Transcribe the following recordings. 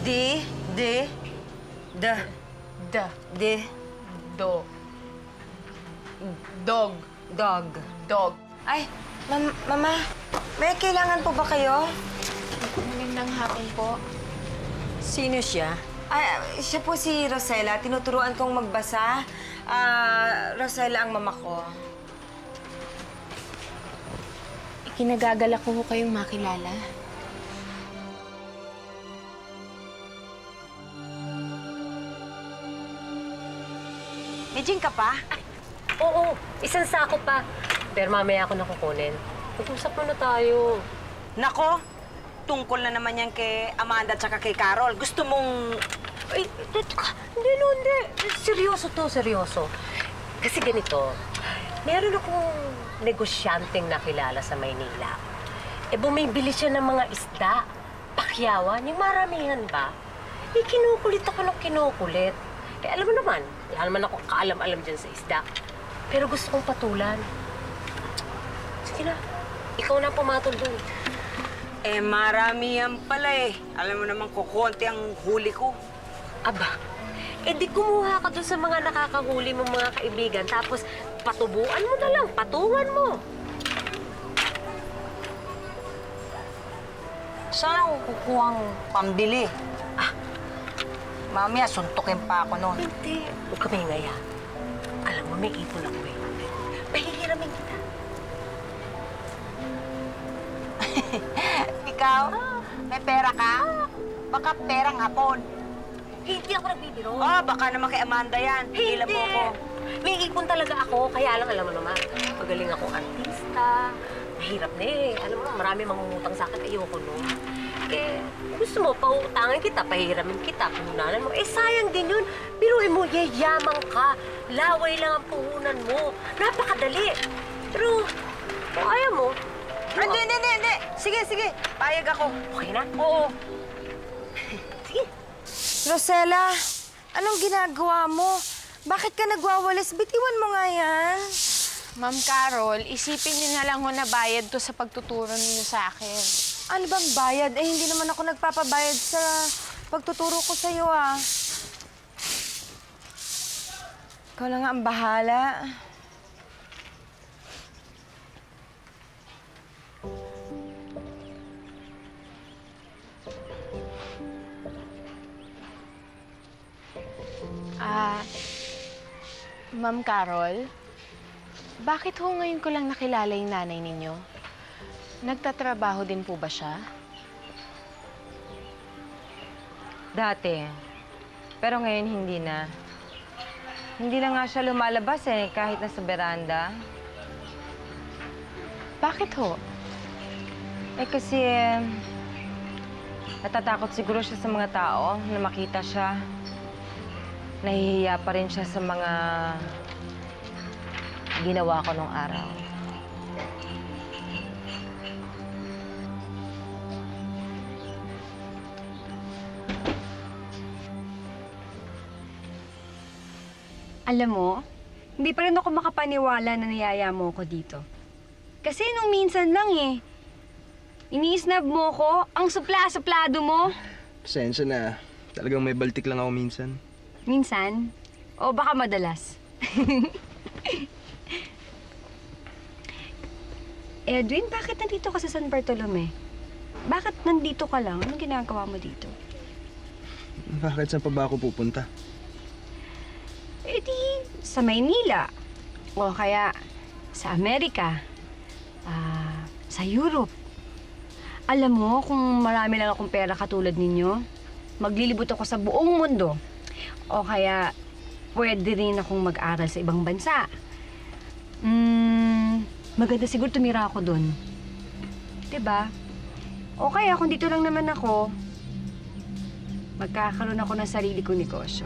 D, D, D, D. D, Do. Dog. dog. Dog. Ay, Mama, may kailangan po ba kayo? Magandang hapon po. Sino siya? Ay, siya po si Rosella. Tinuturuan kong magbasa. Rosella ang mama ko. Ikinagagalak ko kayong makilala. May gin ka pa? Oo, isang sako pa. Pero mamaya ako nakukunin. Mag-usap muna tayo. Nako, tungkol na naman yan kay Amanda at saka kay Carol. Gusto mong... Ay, hindi. Seryoso to, seryoso. Kasi ganito, meron akong negosyanteng nakilala sa Maynila. Bumibili siya ng mga isda, pakyawan, yung maramihan ba? Kinukulit ako ng kinukulit. Alam mo naman, wala naman ako kaalam-alam dyan sa isda. Pero gusto kong patulan. Sige na, ikaw na pumatol dun. marami yan pala eh. Alam mo naman, kukunti ang huli ko. Aba, di kumuha ka dun sa mga nakakahuli mong mga kaibigan, tapos patubuan mo na lang, patungan mo. Saan ako kukuhang pambili? Mamaya, suntukin pa ako noon. Hindi, huwag ka maingaya. Alam mo, may ipon ako eh. Pahihiramin kita. Ikaw, may pera ka? Baka perang hapon. Hindi ako nagbibiro. Baka naman kay Amanda yan. Tigilan mo ako. May ipon talaga ako, kaya lang alam mo naman, magaling akong artista. Mahirap na eh. Alam mo, marami mangungutang sa akin, ayoko no. Gusto mo, pautangan kita, pahiramin kita, puhunanan mo. Sayang din yun. Biruin mo, yayamang ka. Laway lang ang puhunan mo. Napakadali. Pero, kung ayaw mo, Hindi. Sige. Payag ako. okay na? Oo. Sige. Rosella, anong ginagawa mo? Bakit ka nagwawalis? Bitiwan mo nga yan. Ma'am Carol, isipin niyo na lang ho na bayad to sa pagtuturo ninyo sa akin. Ano bang bayad? Hindi naman ako nagpapabayad sa pagtuturo ko sa'yo, ah. Ikaw na nga ang bahala. Ma'am Carol, bakit ho ngayon ko lang nakilala yung nanay ninyo? Nagtatrabaho din po ba siya? Dati. Pero ngayon hindi na. Hindi na nga siya lumalabas kahit nasa beranda. Bakit ho? Kasi natatakot siguro siya sa mga tao na makita siya. Nahihiya pa rin siya sa mga ginawa ko nung araw. Alam mo, hindi pa rin ako makapaniwala na niyaya mo ko dito. Kasi nung minsan lang ini-snub mo ko, ang supla-suplado mo. Pasensya na. Talagang may baltik lang ako minsan. Minsan? O baka madalas? Edwin, bakit nandito ka sa San Bartolome? Bakit nandito ka lang? Anong ginagawa mo dito? Bakit saan pa ba ako pupunta? Di sa Maynila. O kaya sa Amerika. Sa Europe. Alam mo, kung marami lang akong pera katulad ninyo, maglilibot ako sa buong mundo. O kaya, pwede rin akong mag-aral sa ibang bansa. Maganda siguro tumira ako dun. Diba? O kaya, kung dito lang naman ako, magkakaroon ako ng sarili kong negosyo.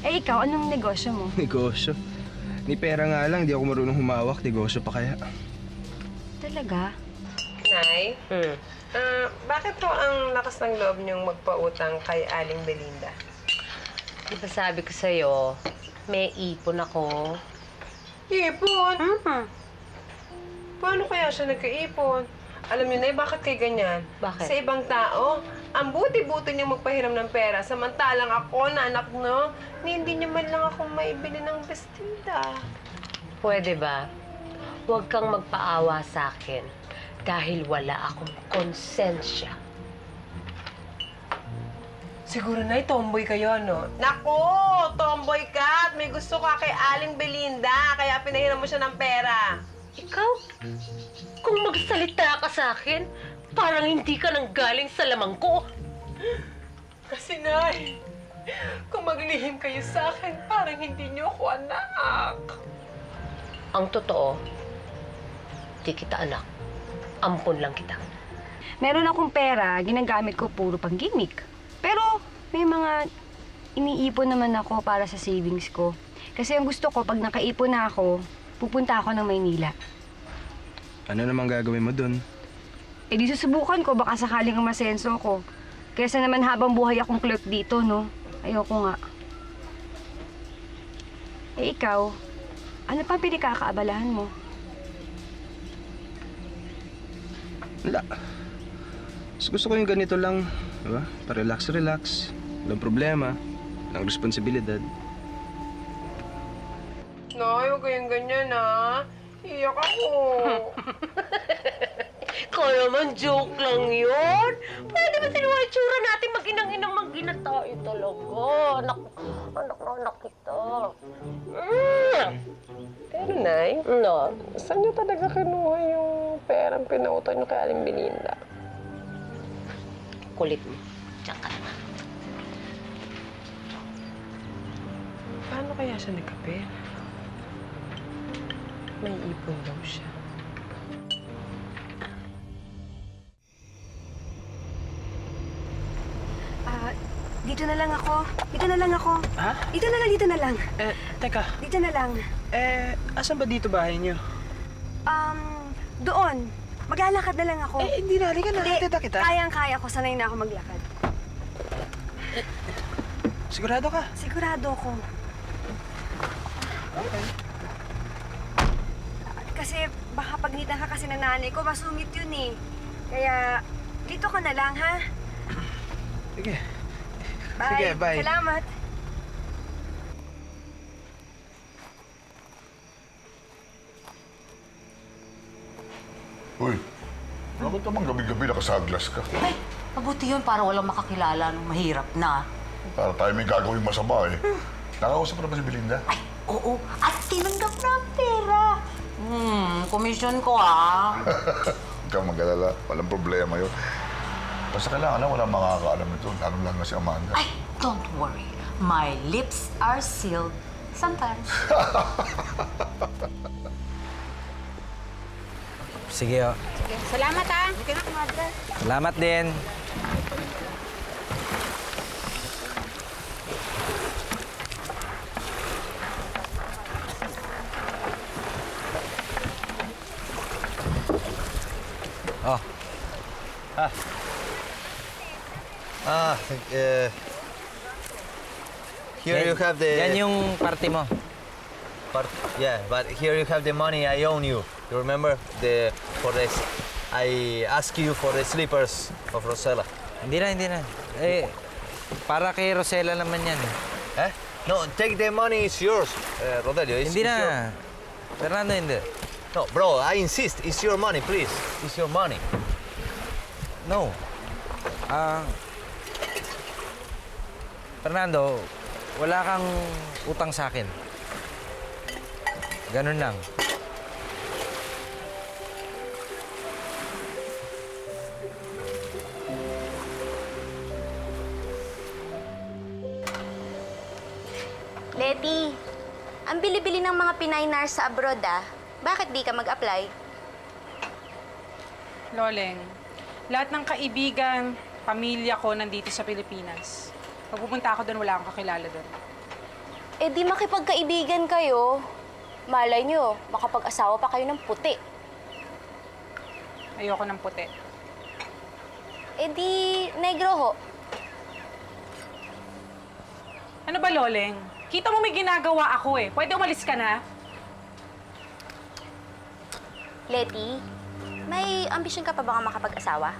Ikaw, anong negosyo mo? Negosyo? Ni pera nga lang, di ako marunong humawak. Negosyo pa kaya? Talaga? Nay, bakit po ang lakas ng loob niyong magpautang kay Aling Belinda? Di ba sabi ko sa'yo, may ipon ako. Ipon? Paano kaya siya nagkaipon? Alam niyo, Nay, bakit kay ganyan? Bakit? Sa ibang tao, Ang buti-buti niya magpahiram ng pera. Samantalang ako na anak no, hindi niya man lang ako maibili ng bestida. Pwede ba? Huwag kang magpaawa sa akin dahil wala akong konsensya. Siguro na tomboy kayo, no? Naku! Tomboy ka at may gusto ka kay Aling Belinda, kaya pinahiram mo siya ng pera. Ikaw? Kung magsalita ka sa akin, parang hindi ka nang galing sa lamang ko. Kasi, Nay, kung maglihim kayo sa akin, parang hindi niyo ako anak. Ang totoo, di kita anak. Ampon lang kita. Meron akong pera, ginagamit ko puro pang gimmick. Pero may mga iniipon naman ako para sa savings ko. Kasi ang gusto ko, pag nakaipon na ako, pupunta ako ng Maynila. Ano namang gagawin mo dun? Eh di susubukan ko, baka sakaling umasenso ko. Kesa naman habang buhay akong clerk dito, no? Ayoko nga. Eh ikaw, ano pa pinagkakaabalahan mo? Wala. Mas gusto ko yung ganito lang, di ba? Pa-relax-relax. Walang problema. Walang responsibilidad. Nay, huwag kayong ganyan, ha? Iyak ako. Kaya naman joke lang yun. Pwede ba sinuha itsura natin mag-inang-inang mag-ina tayo talaga? Anak kita. Pero, Nay, No. saan niyo talaga kinuha yung perang pinautan niyo kay Aling Belinda? Kulit mo. Diyan ka naman. Paano kaya siya nagkape? May ipon daw siya. Dito na lang ako. Dito na lang ako. Ha? Dito na lang, dito na lang. Teka. Dito na lang. Asan ba dito bahay niyo? Doon. Maglalakad na lang ako. Hindi na. Halika na. Hindi, Hatid kita. kayang-kaya ko. Sanay na ako maglakad. Sigurado ka? Sigurado ko. Okay. Kasi baka pagnitan ka kasi ng nanay ko, masungit yun eh. Kaya dito ka na lang, ha? Sige. Bye. Sige, bye. Salamat. Uy, bakit naman gabi-gabi nakasaglas ka? Ay, mabuti yun para walang makakilala nung mahirap na. Para tayo may gagawing masama eh. Nakausap na ba si Belinda? Ay, oo. At tinanggap na ang pera. Commission ko ah. Huwag kang mag-alala. Walang problema yun. Basta kailangan na walang makakaalam ito. Lalo lang na si Amanda. Ay, don't worry. My lips are sealed sometimes. Sige, oh. Salamat ah. Salamat din. Oh. Here you have the Yan yung party mo. yeah, but here you have the money I own you. You remember I asked you for the slippers of Rosella. Hindi na. Eh, para kay Rosella naman yan. Eh? No, take the money. It's yours, Rodelio. Hindi na. Fernando, hindi. No, bro, I insist. It's your money, please. It's your money. No. Fernando, wala kang utang sa akin. Ganun lang. Letty, ang bili-bili ng mga Pinay nurse sa abroad ah. Bakit di ka mag-apply? Loleng, lahat ng kaibigan, pamilya ko nandito sa Pilipinas. Pag pupunta ako doon, wala akong kakilala doon. Eh di makipagkaibigan kayo. Malay nyo, makapag-asawa pa kayo ng puti. Ayoko ng puti. Eh di negro ho. Ano ba, Loleng? Kita mo may ginagawa ako eh. Pwede umalis ka na? Letty, may ambisyon ka pa ba makapag-asawa?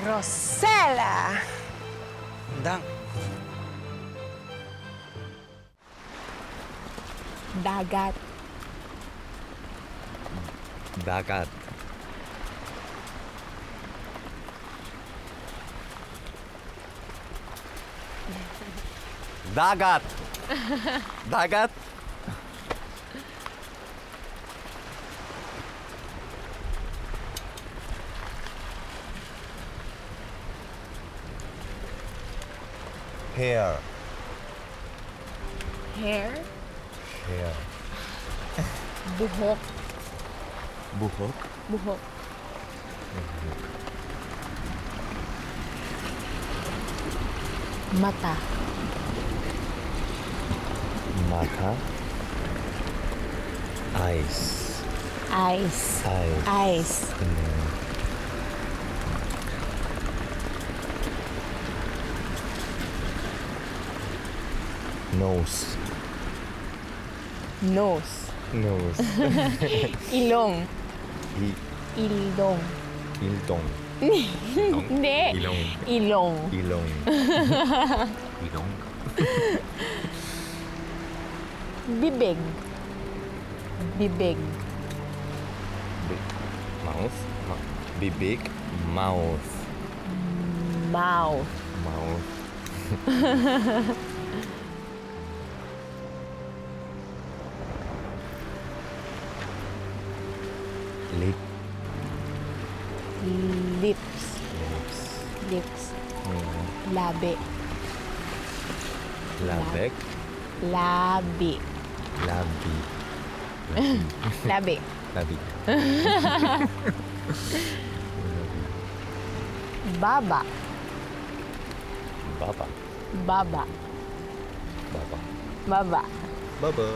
Rosella! Dang. Dagat. Dagat. Dagat. Dagat. Hair. Hair. Hair. Buhok. Buhok. Buhok. Mata. Mata. Eyes. Eyes. Eyes. Eyes. Nose. Nose. Nose. Ilong. I- Ilong. Iltong. Hindi. Ilong. Ilong. Ilong. Ilong. Bibig. Bibig. Mouth. Bibig. Mouth. Mouth. Mouth. Lip. Lips. Lips. Lips. Labi. Labek. Labi. Labi. Labi. Labi. Baba. Baba. Baba. Baba. Baba. Baba.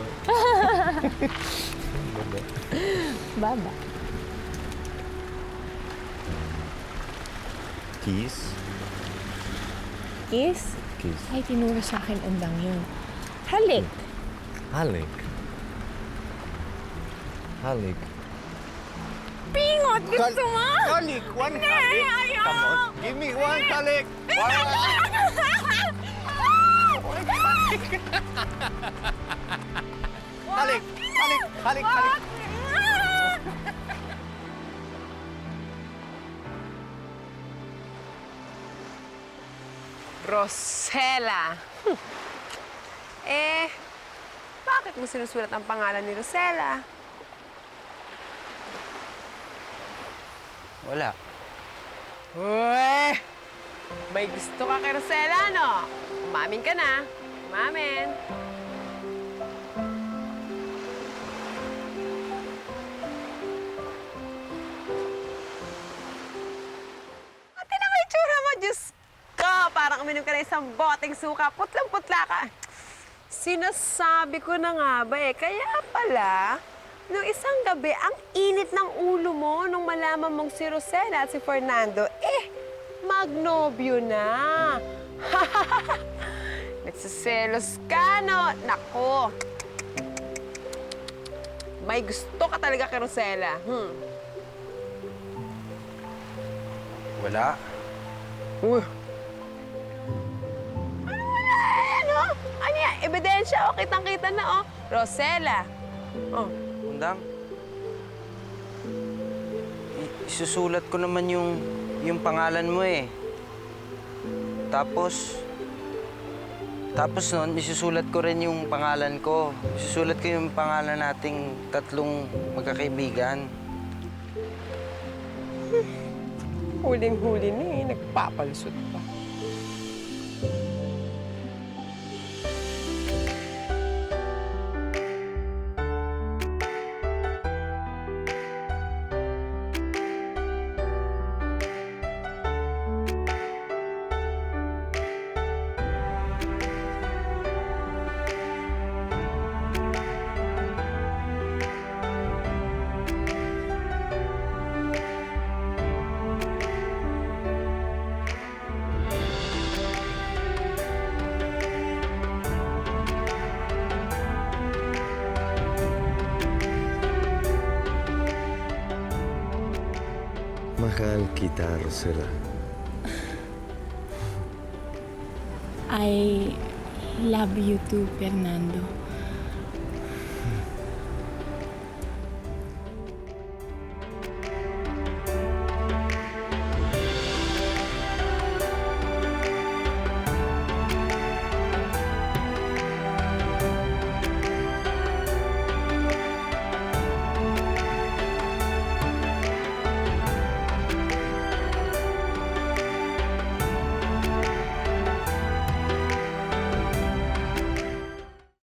Baba. Kiss. Kiss? Kiss. Ay, tinuro sa akin undang yun. Halik. Halik. Halik. Pingot! Gusto mo? Halik! One halik! Come on. Give me one halik! Halik! Halik! Halik! Halik! Rosella. Bakit mo sinusulat ang pangalan ni Rosella? Wala. Uy! May gusto ka kay Rosella, no? Umamin ka na. Umamin. Ate na may tsura mo, Diyos ko! Parang uminom ka na isang boteng suka. Putlang-putla ka. Sinasabi ko na nga ba kaya pala, nung isang gabi, ang init ng ulo mo nung malaman mong si Rosella at si Fernando, magnobyo na. Nagsiselos ka, no? Nako. May gusto ka talaga kay Rosella. Wala. Ano? Ano yan? Ebidensya, kitang-kita na, Rosella. Undang. Isusulat ko naman yung pangalan mo eh. Tapos noon, isusulat ko rin yung pangalan ko. Isusulat ko yung pangalan nating tatlong magkakaibigan. Huling-huli na nagpapalusot pa. Mahal kita, Rosella. I love you too, Fernando.